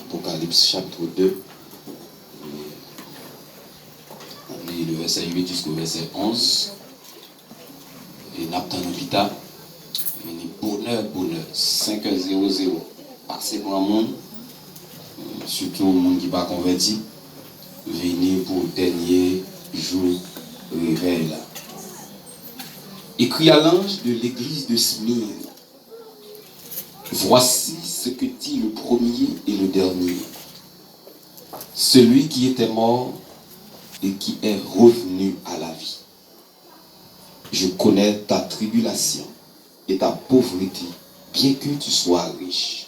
Apocalypse chapitre 2, le verset 8 jusqu'au verset 11. Et Naptan Hôpital, bonheur, 5h00. Passez pour un monde, surtout le monde qui n'est pas converti, venez pour le dernier jour réveil là. Écrit à l'ange de l'église de Smyrne. Voici ce que dit le premier et le dernier, celui qui était mort et qui est revenu à la vie. Je connais ta tribulation et ta pauvreté, bien que tu sois riche,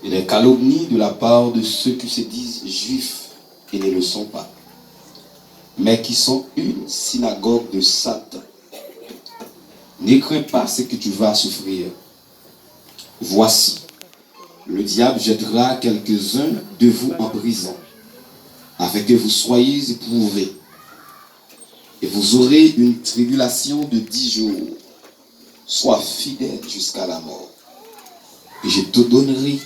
et les calomnies de la part de ceux qui se disent juifs et ne le sont pas, mais qui sont une synagogue de Satan. Ne crains pas ce que tu vas souffrir. Voici, le diable jettera quelques-uns de vous en prison, afin que vous soyez éprouvés. Et vous aurez une tribulation de 10 jours. Sois fidèle jusqu'à la mort, et je te donnerai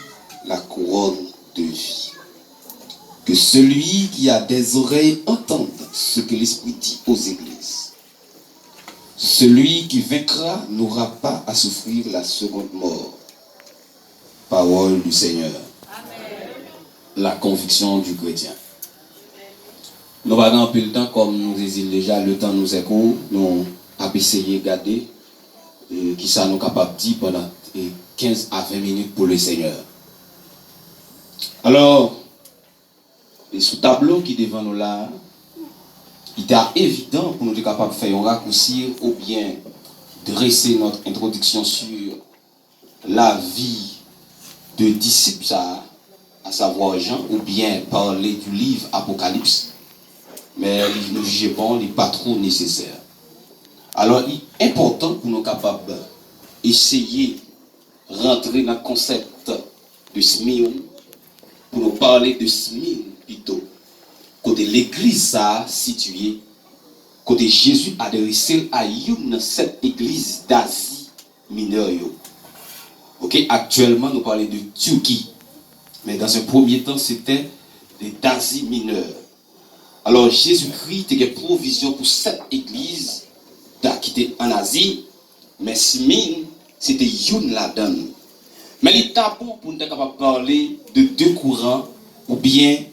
la couronne de vie. Que celui qui a des oreilles entende ce que l'Esprit dit aux églises. Celui qui vaincra n'aura pas à souffrir la seconde mort. Parole du Seigneur. Amen. La conviction du chrétien. Nous allons un peu le temps, comme nous disons déjà, le temps nous est court, nous avons essayé de garder qui ça nous capable de dire pendant 15 à 20 minutes pour le Seigneur. Alors, sous tableau qui est devant nous là, il est évident pour nous être capables de faire un raccourci ou bien dresser notre introduction sur la vie de disciples, à savoir Jean, ou bien parler du livre Apocalypse. Mais nous jugeons bon, il n'est pas trop nécessaire. Alors, il est important pour nous capables d'essayer de rentrer dans le concept de Smyrne, pour nous parler de Smyrne plutôt, côté l'église a située, côté Jésus a adressé à cette église d'Asie mineure. Ok, actuellement nous parlons de Turquie, mais dans un premier temps c'était d'Asie mineure. Alors Jésus-Christ a une provision pour cette église qui était en Asie, mais Smyrne c'était une là-dedans. Mais il est bon pour nous être capable de parler de deux courants, ou bien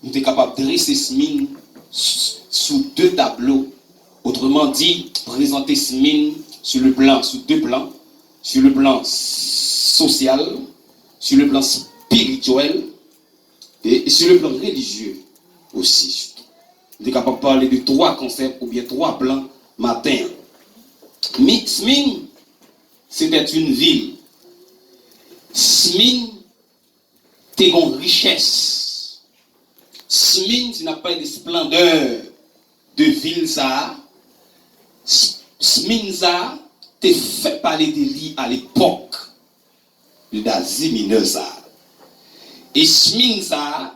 nous sommes capables de dresser Smyrne sous deux tableaux. Autrement dit, présenter Smyrne sur deux plans, sur le plan social, sur le plan spirituel et sur le plan religieux aussi. Nous sommes capables de parler de trois concepts ou bien trois plans matin. Mais Smyrne, c'était une ville. Smyrne, c'est une richesse. Smyrne, tu n'as pas de splendeur de ville, ça. Smyrne, ça, t'es fait parler de lui à l'époque de l'Asie mineure, ça. Et Smyrne, ça,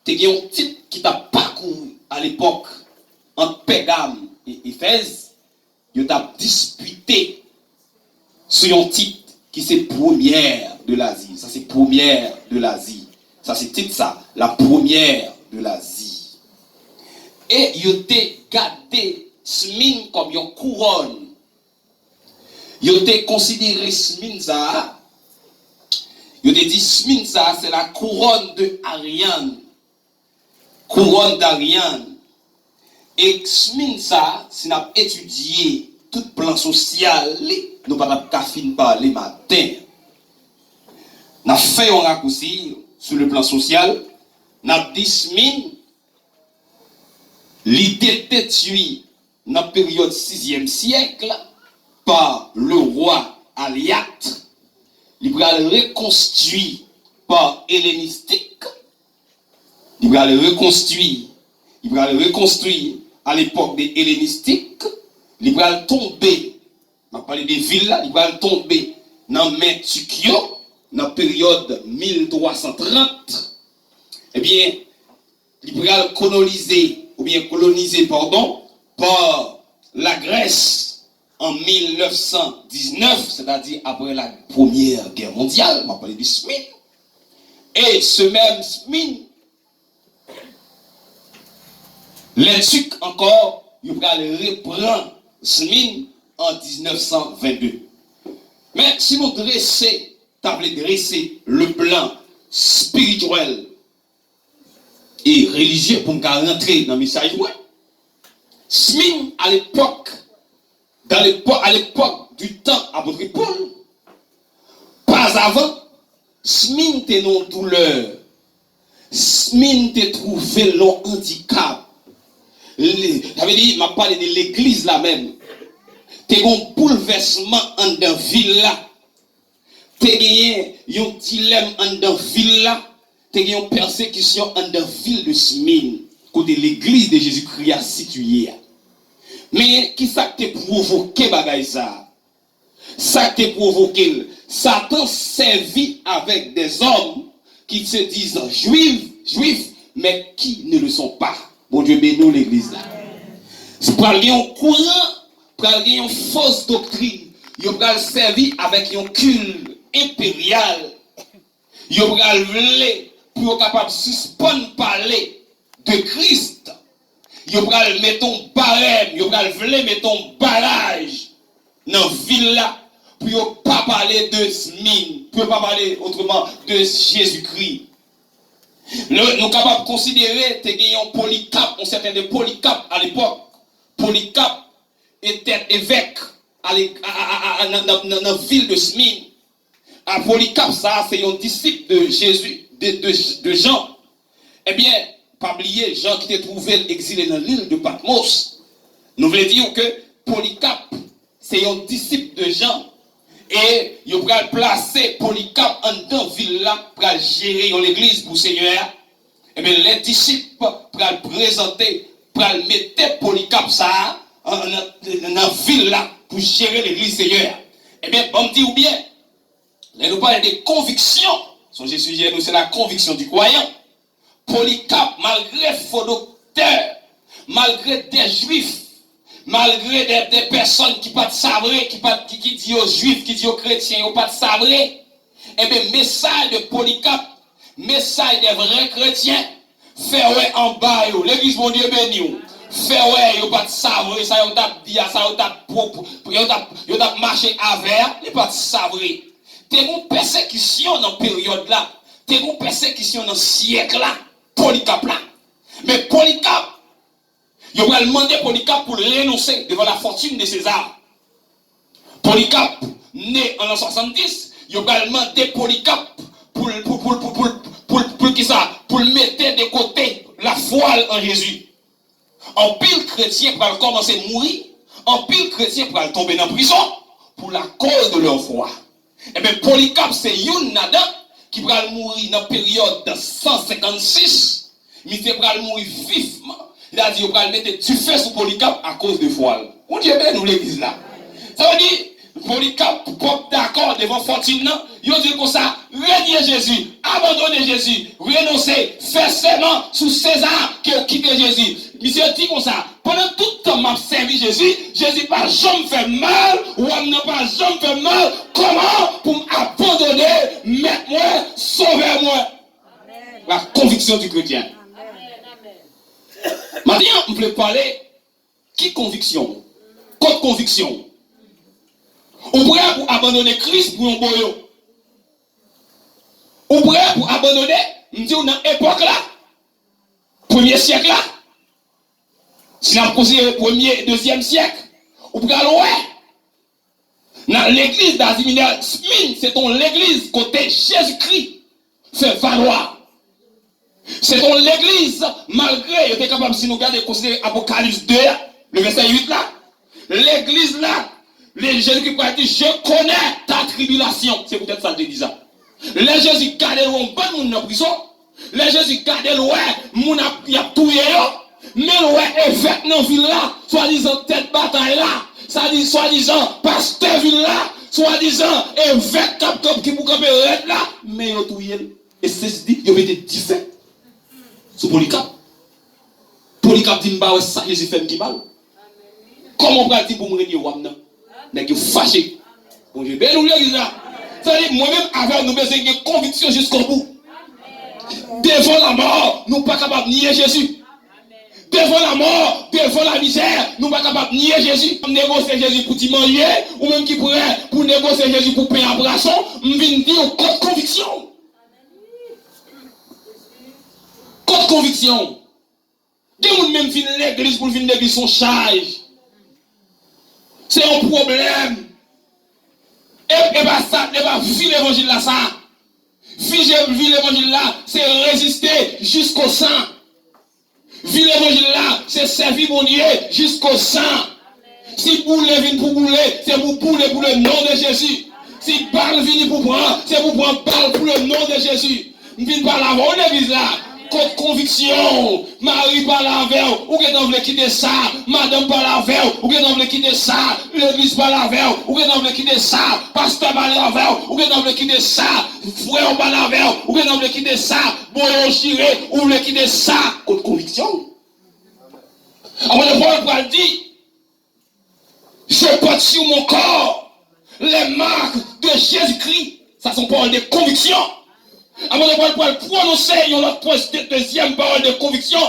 t'es un titre qui t'a parcouru à l'époque entre Pérgame et Éphèse. Il t'a disputé sur un titre qui c'est première de l'Asie. Ça, c'est première de l'Asie. Ça, c'est titre ça, la première de l'Asie. Et il t'a gardé Smyrne comme une couronne. Il t'a considéré Smyrne ça. Il t'a dit Smyrne ça, c'est la couronne de Ariane. Couronne d'Ariane. Et Smyrne ça, si nous avons étudié tout plan social, nous ne pouvons pas finir par les matins. Nous avons fait un raccourci sur le plan social. Nous avons dit Smyrne, l'idée détruite dans la période 6e siècle par le roi Aliate. Il va le reconstruire par hellénistique. Il va le reconstruire à l'époque des hellénistiques. Il va tomber, on va parler des villes, il va tomber dans main Tukio, dans la période 1330. Eh bien, il va coloniser par la Grèce en 1919, c'est-à-dire après la Première Guerre mondiale, on va parler du Smyrne. Et ce même Smin, les Tucs encore, ils vont reprendre Smin en 1922. Mais si nous dresser le plan spirituel et religieux pour nous rentrer dans le message, Smin à l'époque, à l'époque du temps apôtre Paul, pas avant, Smin était non douleur, Smin était trouvé long handicap. J'avais dit, m'a parlé de l'église là même. T'es un bouleversement en dans ville là. T'es gagné un dilemme en dans ville là. T'es gagné une persécution en dans ville de Smin, côté l'église de Jésus-Christ située. Mais qui ça t'a provoqué bagay ça? Ça t'a provoqué. Satan servit avec des hommes qui se disent juifs, mais qui ne le sont pas. Bon Dieu bénit l'église là. C'est pour aller en courant, pour aller en fausse doctrine. Ils vont servir avec un culte impérial. Ils vont vouloir pour capable suspendre parler de Christ. Ils vont mettre un barème, ils vont vouloir mettre un barrage dans la ville là pour ne pas parler de Smin, pour ne pas parler autrement de Jésus-Christ. Nous sommes capables de considérer que nous avons Polycarpe, on certain de Polycarpe à l'époque. Polycarpe était évêque dans la ville de Smin. À Polycarpe, ça, c'est un disciple de Jésus, de Jean. Eh bien, pas oublier Jean qui était trouvé exilé dans l'île de Patmos. Nous voulons dire que Polycarpe, c'est un disciple de Jean. Et il va placer Polycarpe en dans la ville là pour gérer l'église pour le Seigneur. Et bien les disciples pour présenter, pour mettre Polycarpe ça dans la ville là pour gérer l'église Seigneur. Et bien, on me dit ou bien, nous parlons des convictions. Son sujet, nous, c'est la conviction du croyant. Polycarpe, malgré faux docteurs, malgré des juifs, malgré des personnes qui ne pas savoir, qui disent aux juifs, qui disent aux chrétiens, ils ne pas savoir, eh bien, message de Polycarpe, message des vrais chrétiens, fait ouais en bas, l'église mon Dieu béni, fait ouais, ils ne pas savoir, ça ils ont dit, ça ils ont marché avec, ils ne pas savoir. T'es une persécution dans la période là, t'es une persécution dans le siècle là, Polycarpe là. Mais Polycarpe, il va demander Polycarpe pour renoncer devant la fortune de César. Polycarpe, né en l'an 70, il va demander Polycarpe pour qui ça? Pour mettre de côté la foi en Jésus. En pile chrétien pour commencer à mourir, en pile chrétien pour tomber dans la prison pour la cause de leur foi. Et bien Polycarpe, c'est une nada qui va mourir dans la période de 156, mais il va mourir vivement. Il a dit, on va mettre du feu sur Polycarpe à cause de foi. On dit, bien, nous l'église là. Ça veut dire, Polycarpe, d'accord devant fortune, il dit comme ça, renier Jésus, abandonner Jésus, renoncer, faire serment sous César qui a quitté Jésus. Monsieur dit comme ça, pendant tout le temps m'a servi Jésus, Jésus pas jamais fait mal, ou n'a pas jamais fait mal. Comment pour m'abandonner, mettre-moi, sauver-moi? La conviction du chrétien. Maintenant, on peut parler qui conviction? Quelle conviction? On pourrait pour abandonner Christ pour un boyau. On pourrait pour abandonner, on dit dans l'époque là, premier siècle là. Si on a considéré premier, deuxième siècle, on pourrait aller dans l'église d'Azimina Smin, c'est ton l'église côté Jésus-Christ fait valoir. C'est dans l'église, malgré, il était capable, si nous regardons, considérer Apocalypse 2, le verset 8 là, l'église là, les Jésus-Christ a dit, je connais ta tribulation. C'est peut-être ça que je dis ça. Les Jésus gardent le bon monde en prison, les Jésus gardent le monde qui a tout mais le évêque dans la ville là, soi-disant tête bataille là, ça dit soi-disant pasteur ville là, soi-disant évêque qui pour camper là, mais il a tout et c'est dit, il a été 17. Sous Polycarpe. Polycarpe dit, bah ouais, ça, Jésus fait un petit mal. Comment on va dire pour me régner au Wamna? N'est-ce que fâché. Bon Dieu, ben nous, là. Ça veut dire, moi-même, avec nous, besoin de conviction jusqu'au bout. Devant la mort, nous ne sommes pas capables de nier Jésus. Devant la mort, devant la misère, nous ne sommes pas capables de nier Jésus. Négocier Jésus pour t'y manger, ou même qui pourrait pour négocier Jésus pour payer un brasson, je viens dire code conviction. Code conviction. Des gens même viennent l'église pour venir l'église son charge. C'est un problème. Et pas ça, et pas vivre l'évangile là, ça. Vivre l'évangile là, c'est résister jusqu'au sang. Vivre l'évangile là, c'est servir mon Dieu jusqu'au sang. Si bouler vient pour bouler, c'est pour bouler pour le nom de Jésus. Si balle vient pour prendre, c'est pour prendre balle pour le nom de Jésus. Je viens par la voie de l'église là. Contre conviction, Marie parle avec ou que vous voulez quitter ça, madame parle avec ou que vous voulez quitter ça, l'église parle avec ou que vous voulez quitter ça, pasteur parle avec ou que vous voulez quitter ça, frère parle avec ou que vous voulez quitter ça, boyo chiré ou vous voulez quitter ça, contre conviction. Après le Paul dit, je porte sur mon corps les marques de Jésus-Christ, ça sont paroles de conviction. Avant de prononcer une deuxième parole de conviction,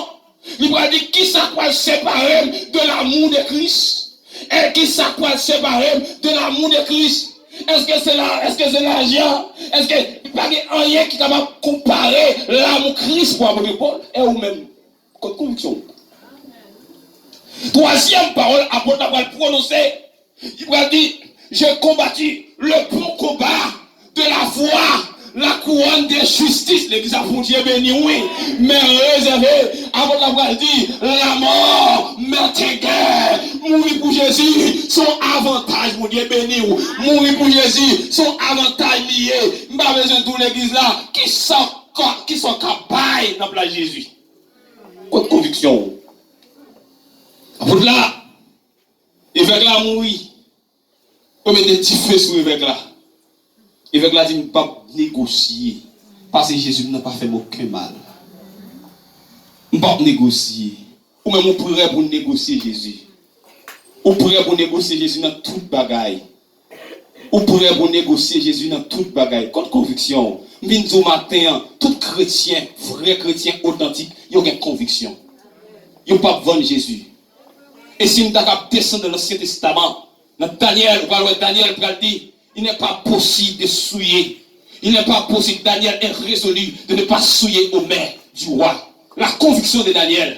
il va dire qui ça peut séparer de l'amour de Christ? Et qui ça peut séparer de l'amour de Christ? Est-ce que c'est l'argent? Est-ce qu'il n'y a pas rien qui est capable de comparer l'amour de Christ pour l'apôtre Paul et vous-même? Comme conviction. Troisième parole, apôtre va prononcer, il va dire j'ai combattu le bon combat de la foi. La couronne de justice, l'église a pour Dieu béni, oui, mais réservé, avant d'avoir dit, la mort, meurtre guerre, mourir pour Jésus, son avantage, mon Dieu béni, mourir pour Jésus, son avantage lié, m'a besoin de toute l'église là, qui sont capables d'appeler Jésus. Quoi de conviction? Après là, évêque là mourir, comme des petits feux sur l'évêque là. Évêque là dit, ne pas négocier. Parce que Jésus n'a pas fait aucun mal. Ne pas négocier. Ou même on pourrait pour négocier Jésus. On pourrait pour négocier Jésus dans toute bagaille. On pourrait pour négocier Jésus dans toute bagaille. Contre conviction. Vin au matin, tout chrétien, vrai chrétien authentique, il y a une conviction. Il n'y a pas vendre Jésus. Et si nous avons descendu dans l'Ancien Testament, dans Daniel, Daniel dit, il n'est pas possible de souiller. Il n'est pas possible, Daniel est résolu de ne pas souiller aux mains du roi. La conviction de Daniel.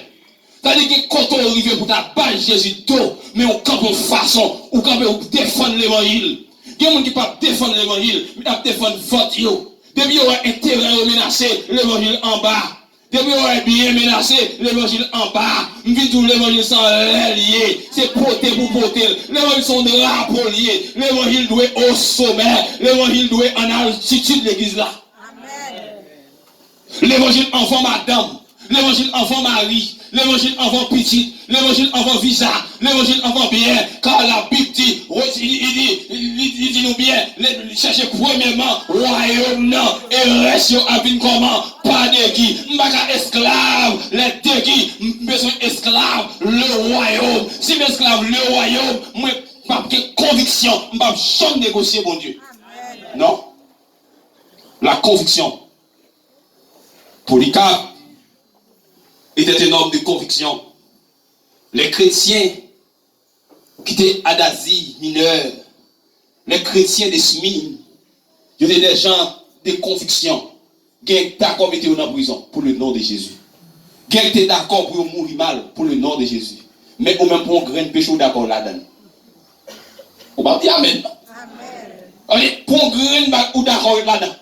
C'est-à-dire que quand on arrive pour ta balle Jésus d'eau, mais on campe en façon, ou campe pour défendre l'évangile. Il y a des gens qui ne peuvent pas défendre l'évangile, mais ils peuvent défendre votre yo. Depuis qu'il y a intérêt à menacer l'évangile en bas. Depuis qu'on est bien menacé, l'évangile en bas, l'évangile sans lié, c'est porté pour porter, l'évangile sans drapeau lié, l'évangile doit au sommet, l'évangile doit en altitude l'église là. L'évangile enfant madame, l'évangile enfant Marie, l'évangile enfant petite, l'évangile enfant visa, l'évangile enfant bien, car la Bible dit, il dit nous bien, cherchez premièrement royaume non, et reste à vie comment, pas de qui, m'baka esclave, les deux qui, besoin esclave, le royaume, si m'esclave le royaume, moi, pas de conviction, m'pas jamais négocier mon Dieu. Non? La conviction. Polycarpe était un homme de conviction. Les chrétiens qui étaient à d'Asie mineure, les chrétiens de Smyrne, ils étaient des gens de conviction. Ils étaient d'accord pour mettre en prison pour le nom de Jésus. Ils étaient d'accord pour mourir mal pour le nom de Jésus. Mais au même pour un grain de péché, d'accord là-dedans. On va dire Amen. Amen. Pour un grain ou d'accord là-dedans.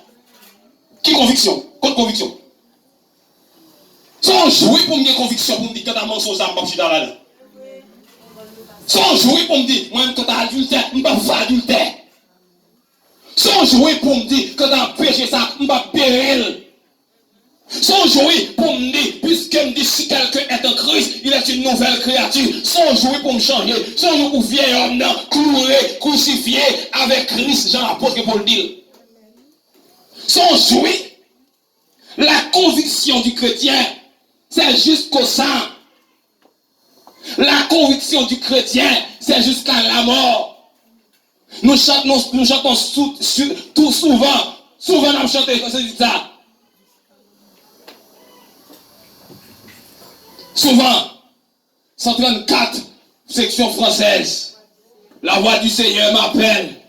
Qui conviction? Contre conviction. Sans jouer pour me dire conviction, pour me dire que t'as mensonge, ça m'a fait dans la. Sans jouer pour me dire, moi, quand t'as adultère, je ne vais pas faire adultère. Sans jouer pour me dire que t'as péché ça, je ne vais pas périr. Sans jouer pour me dire, puisque me dit si quelqu'un est en Christ, il est une nouvelle créature. Sans jouer pour me changer. Sans jouer pour vieil homme, cloué, crucifié avec Christ, Jean l'apôtre pour le dire. Sans jouer, la conviction du chrétien, c'est jusqu'au sang. La conviction du chrétien, c'est jusqu'à la mort. Nous chantons tout souvent. Souvent, nous chantons comme ça. Souvent, 134, section française, la voix du Seigneur m'appelle.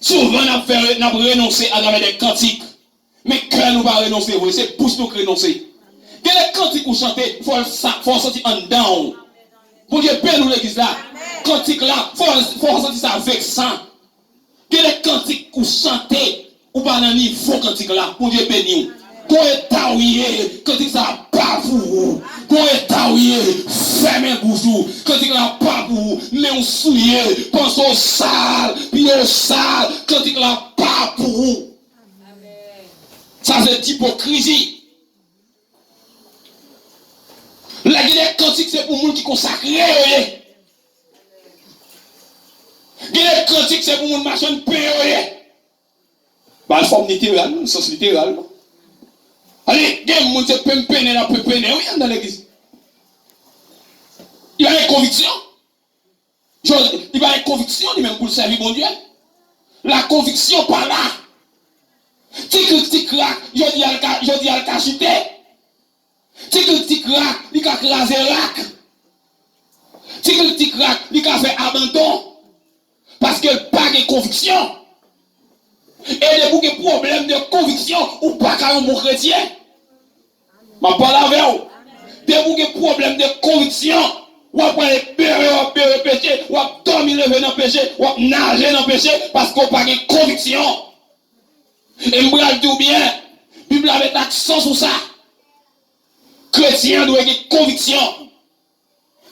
Souvent, on a renoncé à travers des cantiques. Mais cœur nous va renoncer, c'est pousse nous renoncer. Quel est le cantique où chanter, il faut sentir en dedans. Pour Dieu, paix nous l'église là. Cantique là, il faut sentir ça avec sang. Quel est le cantique où chanter, ou pas dans niveau cantique là, pour Dieu béni. Pour être ouillé, cantique ça pas pour vous. Pour être ouillé, fermez bouche. Cantique là pas pour vous. Mais on souillé, pense au sale, puis au sale, cantique là pas pour vous. Ça c'est hypocrisie. La guerre cantique c'est pour les gens qui consacrent. Guerre cantique c'est pour les gens qui payent. Bah, la forme littérale, le sens littéral. Allez, il y a des gens qui peuvent peiner, oui, dans l'église. Il y a une conviction. Il y a une conviction, même pour le servir mon Dieu. La conviction par là. Tic-tic-rac, je dis à le cachiter. Tic-tic-rac, il a crasé rac. Tic-tic-rac, il a fait abandon. Parce qu'il n'y a pas de conviction. Et des problèmes de conviction ou pas qu'un bon chrétien. Ma parole avec vous. Des problèmes de conviction. Ou après péché, péché, ou dormir lever dans le péché, ou nager dans le péché parce qu'on n'a pas de conviction. Et je me dis bien, la Bible avait accent sur ça. Chrétien doit avoir des convictions.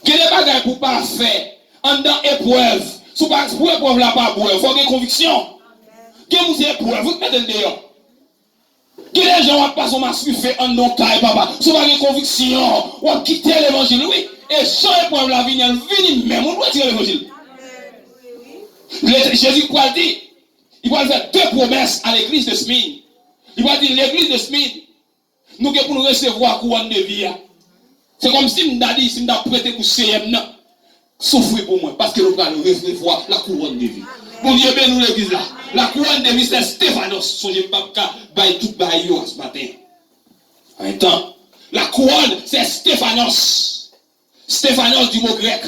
Quel est le bagage pour pas faire en dans épreuve? Si pas pour épreuve là pas pour, il faut des convictions. Quel vous êtes épreuve, vous mettez le dehors. Quel est les gens qui passent au masque fait en non caille papa? Si pas des convictions, ou à quitter l'évangile, oui. Et sans épreuve la vie, même on doit tirer l'évangile. Jésus quoi dit? Il va faire deux promesses à l'église de Smyrne. Il va dire l'église de Smyrne, nous pour nous recevoir couronne de vie. C'est comme si nous avons dit, si nous avons prêté pour CM, souffrir pour moi, parce que nous allons recevoir la couronne de vie. Mon Dieu, ben nous l'église là. La couronne de vie, c'est Stéphanos. Songez pas qu'à tout bailler ce matin. En même temps, la couronne, c'est Stéphanos. Stéphanos du mot grec.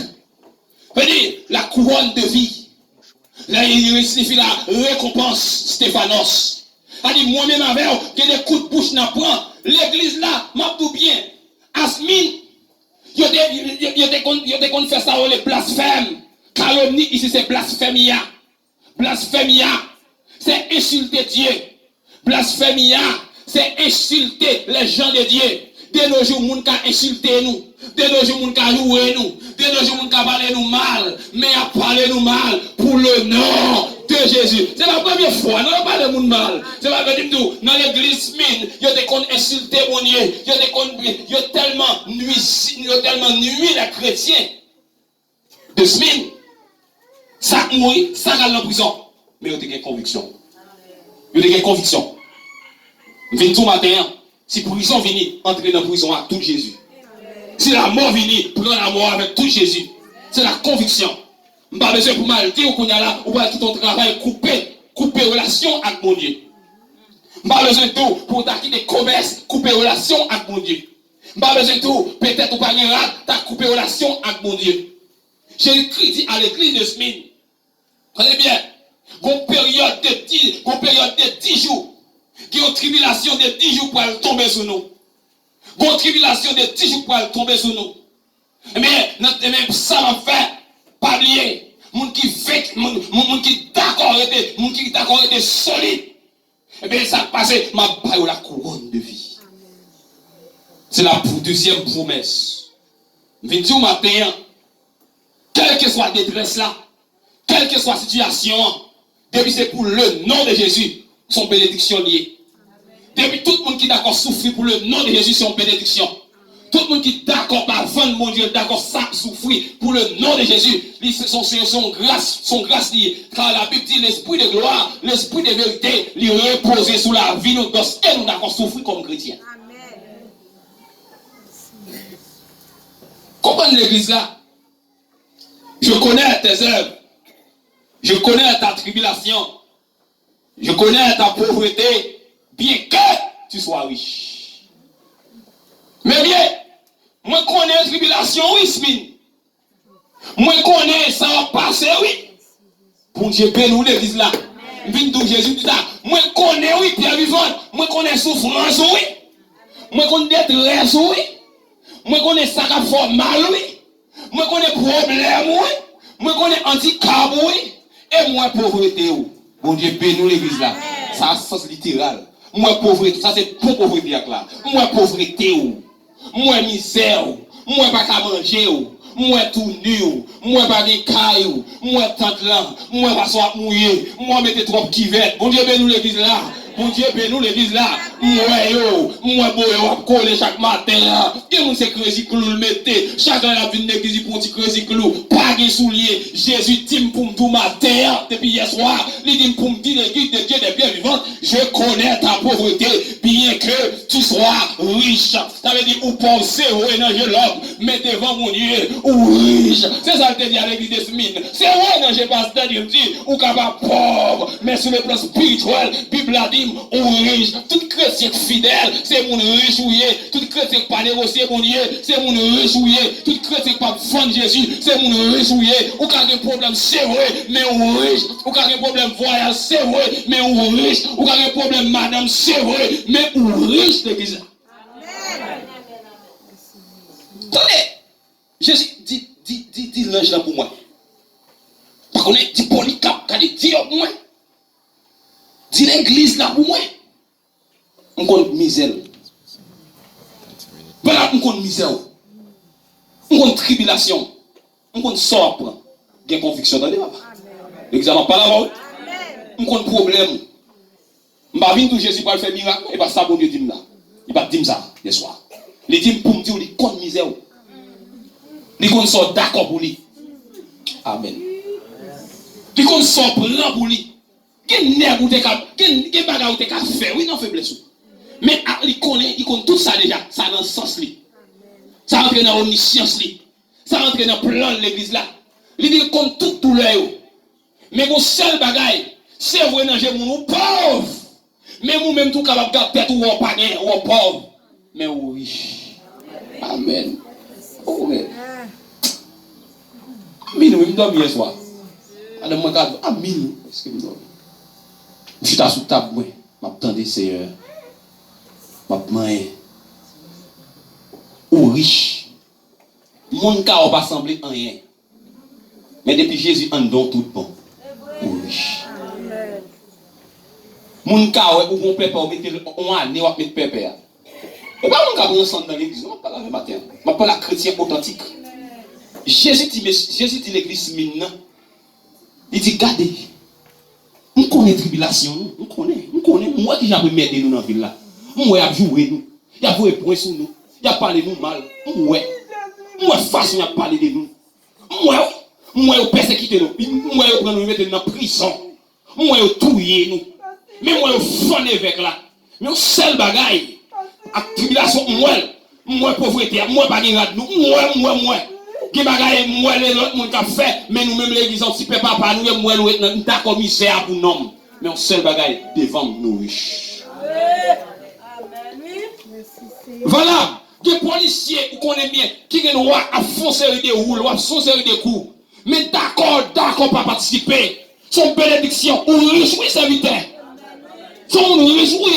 Veut dire la couronne de vie. Là, il signifie la récompense, Stéphanos. Il dit, moi-même avec que des coups de bouche n'apprend. L'église là, m'a tout bien. Asmine, il y a des qu'on fait ça, les blasphèmes. Calomnie, ici c'est blasphémia. Blasphémia, c'est insulter Dieu. Blasphémia, c'est insulter les gens de Dieu. De nos jours, moun ka insulter nous. De nos jours, moun ka louer nous. De nos jours, moun ka parler nous mal. Mais à parler nous mal pour le nom de Jésus. C'est la première fois, non, pas de moun mal. C'est pas que tout. Dans l'église Smyrne, il y a des qu'on insulter mon Dieu. Il y a des qu'on, il y a tellement nuit les chrétiens de Smyrne. Ça mourit, ça gagne en prison. Mais il y a des convictions. Il y a des convictions. Vient tout matin. Si prison vient, entrer dans la prison à tout Jésus. Si la mort vient, prendre la mort avec tout Jésus. C'est la conviction. Je n'ai pas besoin pour mal dire qu'on a là, ou pour tout ton travail, couper relation avec mon Dieu. Je n'ai pas besoin de tout pour t'acquitter des commerces, couper relation avec mon Dieu. Je n'ai pas besoin de tout, peut-être ou pas de rade, t'as coupé relation avec mon Dieu. J'ai dit à l'église de Smyrne, regardez bien, une période de 10 jours. Qui ont tribulation de 10 jours pour aller tomber sur nous. Une tribulation de 10 jours pour aller tomber sur nous. Mais ça m'a fait pas oublier. Moun qui fait, moun qui d'accord était solide. Et bien ça passe, m'a baille la couronne de vie. C'est la deuxième promesse. Je viens dire au matin, quelle que soit la détresse là, quelle que soit la situation, depuis c'est pour le nom de Jésus. Son bénédiction liée. Depuis tout le monde qui est d'accord souffrir pour le nom de Jésus, son bénédiction. Tout le monde qui est d'accord par vendre mon Dieu, d'accord ça souffrir pour le nom de Jésus, son grâce liée. Car la Bible dit l'esprit de gloire, l'esprit de vérité, lui reposer sous la vie nous lorsque nous d'accord souffrir comme chrétiens. Comprenez l'église là? Je connais tes œuvres. Je connais ta tribulation. Je connais ta pauvreté, bien que tu sois riche. Mais bien, Moi connais tribulation, oui, Smin. Moi connais ça va passer, oui. Bon Dieu, bénis l'église là. Vin d'où Jésus dit ça. Moi connais, oui, Pierre vivant. Moi connais souffrance, oui. Moi connais détresse, oui. Moi connais ça qui fait mal, oui. Moi connais problème, oui. Moi connais handicap, oui. Et moi pauvreté, oui. Bon Dieu, bénis l'église là. Ça a sens littéral. Moi pauvreté, ça c'est pour pauvreté là. Moi pauvreté, oui. Moi misère, moi pas qu'à manger, moi tout nu, moi pas des cailloux, moi tante là, moi pas soit mouillé, moi mettez trop kivette. Bon Dieu bénis l'église là. Bon Dieu bénis l'église là. Moi boyo coller chaque matin là. Qui on c'est crési clou le mettez. Chacun a vu l'église pour petit crési clou. Pas de soulier. Jésus dit pour tout matin depuis hier soir, il dit pour me dire l'église de Dieu des bien vivants, je connais ta pauvreté bien que tu sois riche. Ça veut dire ou penser ou énergie l'homme, mais devant mon Dieu ou riche. C'est ça que je dis à l'église de Smine. C'est vrai énergie pasteur dit ou capable pauvre, mais sur le plan spirituel, Bible a dit ou riche. Tout chrétien fidèle, c'est mon riche ou tout chrétien pas négocier mon Dieu, c'est mon riche ou tout chrétien pas vendre Jésus, c'est mon riche ou ou quand un problème c'est vrai, mais ou riche, ou quand un problème voyage c'est vrai, mais ou riche, ou quand un problème madame c'est vrai, mais ou riche l'église. Attendez, Jésus dit l'ange là pour moi. Par contre, dit Polycarpe, quand il dit pour moi. Dit l'église là pour moi. On compte misère. Voilà, on compte misère. On compte tribulation. On compte sort. Il y a conviction dans les papas. L'examen pas là. On compte problème. Je ne vais pas venir tout Jésus pour faire miracle. Et pas ça, bon Dieu dit là. Il va dire ça, le soir. Il dit pour me dire, il compte misère. Il compte sort d'accord pour lui. Amen. Il compte sort plan pour lui. Quel nerf ou quel bagage ou te ka faire, oui, non, faiblesse. Mais il connaît tout ça déjà, ça dans le sens li. Ça rentre dans l'omniscience li. Ça rentre dans le plan de l'église là. Il dit comme toute douleur. Mais mon seul bagage, c'est vrai dans j'ai mon pauvre. Mais moi même tout capable de tête ou pas gain ou pauvre. Mais oui. Amen. Amen. Amen, oui, me dormir hier soir. Adam moi ka amen. Est-ce que me dormir? Je suis sous table, moi. M'attendais, Seigneur. M'attendais. Ou riche. Mon cas n'a pas semblé en rien. Mais depuis Jésus, en don tout bon. Ou riche. Mon cas, ou mon père, on a né, on a mis pépère. Et pas mon cas, on s'en dans l'église. On ne parle pas le matin. On parle la chrétien authentique. Jésus dit l'église maintenant. Il dit, gardez. On connaît tribulation, on connaît. Moi qui j'ai m'aider nous dans la ville là. Moi a joué nous. Il a joué point sur nous. Il a parlé nous mal. Moi façon il a parlé de nous. Moi persécuter nous. Moi prendre nous mettre dans prison. Moi tuer nous. Mais moi fondé avec là. Mais seul bagaille. La tribulation moi pauvreté, moi pas de nous. Moi. Qui bagaille moi les autres monde qui fait mais nous même l'église on petit peu papa nous moi nous d'accord misère pour nous mais on seul bagaille devant nous riches. Voilà, des policiers vous connaissez bien qui ont droit à foncer des roues, à foncer des coups. Mais d'accord pas participer. Son bénédiction ou riche oui serviteur. Son riche oui.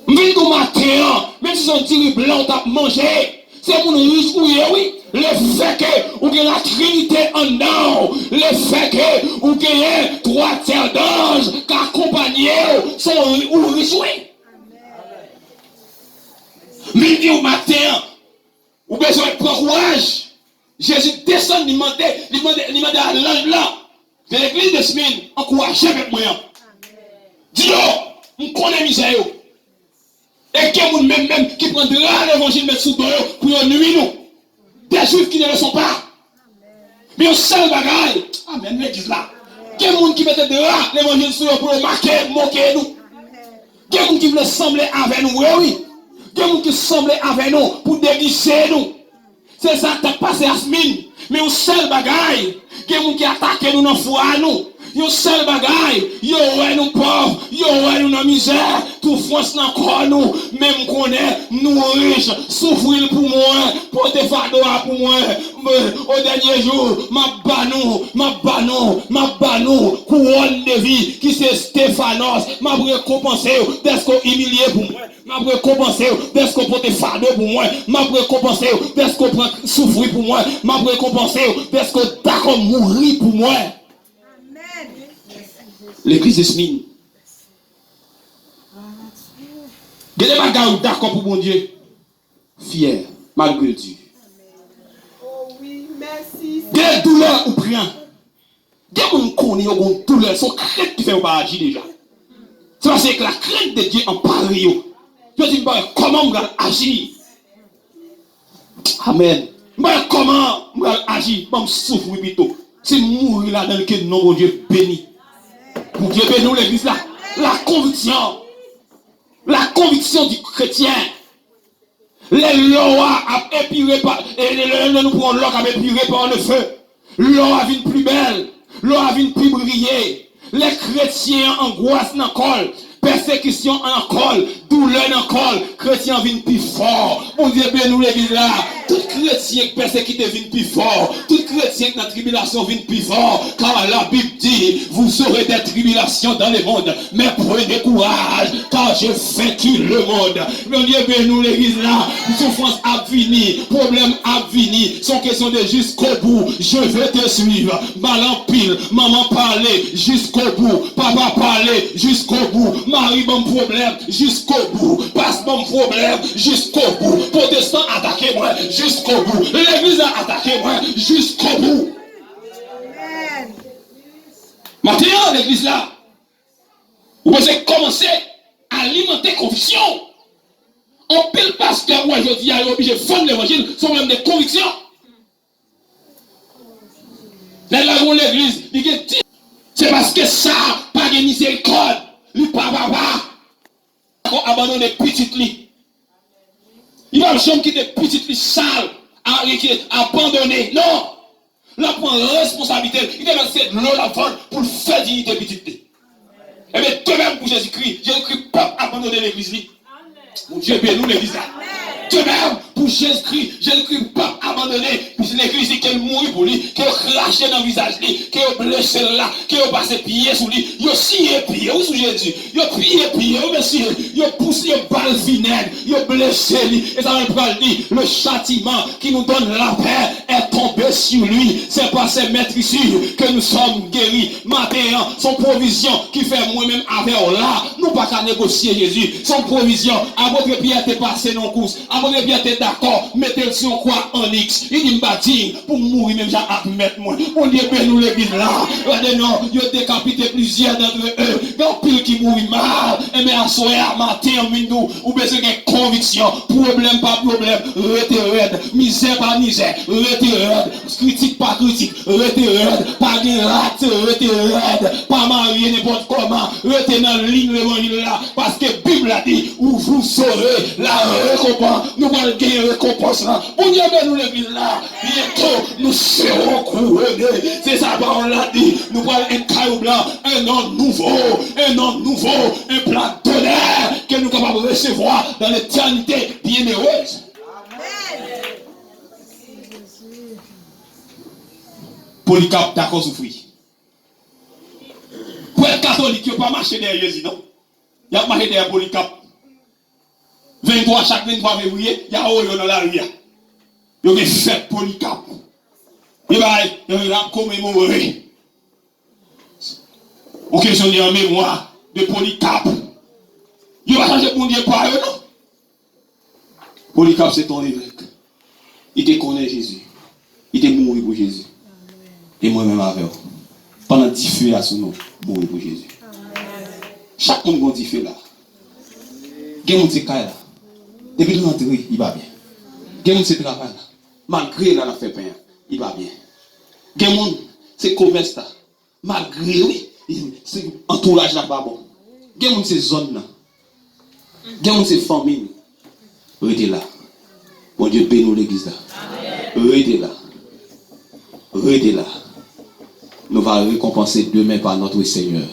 Mais du matin, même si son tiri blanc t'a mangé c'est pour nous riche oui, le fait que vous avez la Trinité en dedans, le fait que vous avez 3 tiers d'anges qui accompagnent sont riche oui. Midi au matin, vous avez besoin de prendre courage. Jésus descend, il demande à l'ange là, de l'église de Smine, encouragez avec moi. Dis-le, on connaît misère. Et qui est même qui prendra l'évangile mettre sous bord pour nuire nous. Des juifs qui ne le sont pas. Mais au seul bagaille. Amen, l'église là. Qui est monde qui mettait dehors l'évangile sous bord pour moquer nous. Qui est monde qui veut sembler avec nous, oui. Qui est monde qui semble avec nous pour déguiser nous. C'est ça qui a passé à Smine. Mais au seul bagaille. Qui est monde qui attaque nous dans la foi nous. Yon seul bagay, yo ouais nous pauvres, yo ouais nous dans misère, tout France nan corps nous, même connaît nous riches, souffrir pour moi, porter fardeau pour moi. Au dernier jour, ma banou, couronne de vie qui c'est Stéphanos, m'a récompensé d'être qu'on humilié pour moi, m'a récompensé d'être qu'on porte fardeau pour moi, m'a récompensé d'être qu'on prend souffrir pour moi, m'a récompensé d'être qu'on d'accord mourir pour moi. L'église de Smine. Il y a des bagages d'accord pour mon Dieu. Fier, malgré Dieu. Oh oui, merci. Il y a des douleurs ou priant. Il y a des gens qui connaissent une douleur. Son crainte qui fait pas agir déjà. C'est parce que la crainte de Dieu en parle. Je dis, comment on va agir? Amen. Comment on va agir? Je vais souffrir plutôt. C'est mourir là dans le nom de Dieu béni. Pour Dieu béni l'église là. La conviction du chrétien. Les lois a épuré par, et nous prenons l'eau a épuré par le feu. L'eau a vu plus belle. L'eau a vu plus briller. Les chrétiens angoissent dans le col. Persécution en col, douleur en col, chrétien vient plus fort. Mon Dieu, bénis nous l'église là. Tout chrétien persécuté vient plus fort. Tout chrétien dans la tribulation vient plus fort. Car la Bible dit, vous aurez des tribulations dans le monde. Mais prenez courage, car j'ai vaincu le monde. Mon Dieu, bénis nous l'église là. Souffrance a fini, problème a fini. Son question de jusqu'au bout. Je vais te suivre. Mal en pile, maman parler jusqu'au bout. Papa parler jusqu'au bout. Marie, bon problème, jusqu'au bout. Passe bon problème, jusqu'au bout. Protestant, attaquez-moi, jusqu'au bout. L'église a attaqué moi, jusqu'au bout. Amen. Maintenant, l'église là, vous pouvez commencer à alimenter conviction. En pile pasteur, moi, je dis, il est obligé de fondre l'évangile, sont même des convictions. Là, l'église, il dit, c'est parce que ça, pas de miséricorde. Lui, papa, qu'on abandonne les petites lits. Il va jamais quitter petites lits sales, abandonner. Non! Là, prend responsabilité. Il doit verser de l'eau la vente pour faire dignité petite lits. Et bien, toi-même pour Jésus-Christ, Jésus-Christ pas abandonner l'église. Mon Dieu, bénis l'église là. Toi-même pour Jésus-Christ, Jésus-Christ pas abandonné. Puis l'église qui est mourir pour lui, qui est craché dans le visage, qui est blessé là, qui est passé pied sous lui. Il a scié pied, où sous Jésus? Il a pied, monsieur. Il a poussé une balle vinaigre, il a blessé lui. Et ça va le dire, le châtiment qui nous donne la paix est tombé sur lui. C'est par ses maîtrisures que nous sommes guéris. Maintenant, son provision qui fait moi-même avec là, nous pas qu'à négocier Jésus. Son provision, à votre pied t'es passé dans course. À votre pied t'es d'accord, mettez-le sur quoi en X. Il dit m'bâtir pour mourir même j'ai à mettre moi. On dit ben nous l'église là. Regardez non, il a décapité plusieurs d'entre eux. Mais en pile qui mourit mal. Et mais à soir matin en minou, ou besoin de conviction. Problème pas problème, rete red. Misère pas misère, rete red. Critique pas critique, rete red. Pas de rate, rete red. Pas marié n'importe comment, rete dans ligne l'évangile là. Parce que Bible a dit, où vous saurez la récompense. Nous allons gagner récompense là. On y a nous l'église là. Bientôt, nous serons couronnés. C'est ça, on l'a dit. Nous allons un caillou blanc, un nom nouveau, un plan d'honneur que nous sommes capables de recevoir dans l'éternité bienheureuse. Amen. Polycarpe d'accord souffrir. Pour les catholiques, il n'y a pas marché derrière Jésus, non? Il y a marché derrière Polycarpe. 23, chaque 23 février, il y a un dans la rue. Il y a fait Polycarpe. Il y a commémoré. On questionne en mémoire de Polycarpe. Il va changer pour Dieu par eux, non? Polycarpe, c'est ton évêque. Il te connaît Jésus. Il te mourir pour Jésus. Et moi-même avec eux. Pendant 10 feux à son nom, mourir pour Jésus. Chaque monde a 10 feux là. Il y a un petit là. Depuis que l'entrée, il va bien. Il y a un petit travail là. Malgré là, il a fait pain, il va bien. Il y a un monde, c'est commerce là. Malgré oui, c'est entourage là pas bon. Il y a un monde, c'est zone là. Il y a un monde, c'est famille. Restez là. Bon Dieu, bénis l'église là. Restez là. Restez là. nous va récompenser demain par notre Seigneur.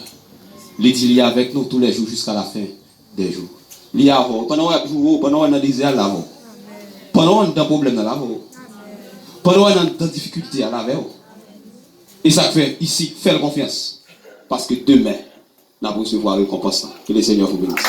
Il est avec nous tous les jours jusqu'à la fin des jours. Il y a pendant qu'on a des là, pendant qu'on a des problèmes là, pendant qu'on a des difficultés là, et ça fait ici, faire confiance. Parce que demain, nous allons recevoir la récompense. Que le Seigneur vous bénisse.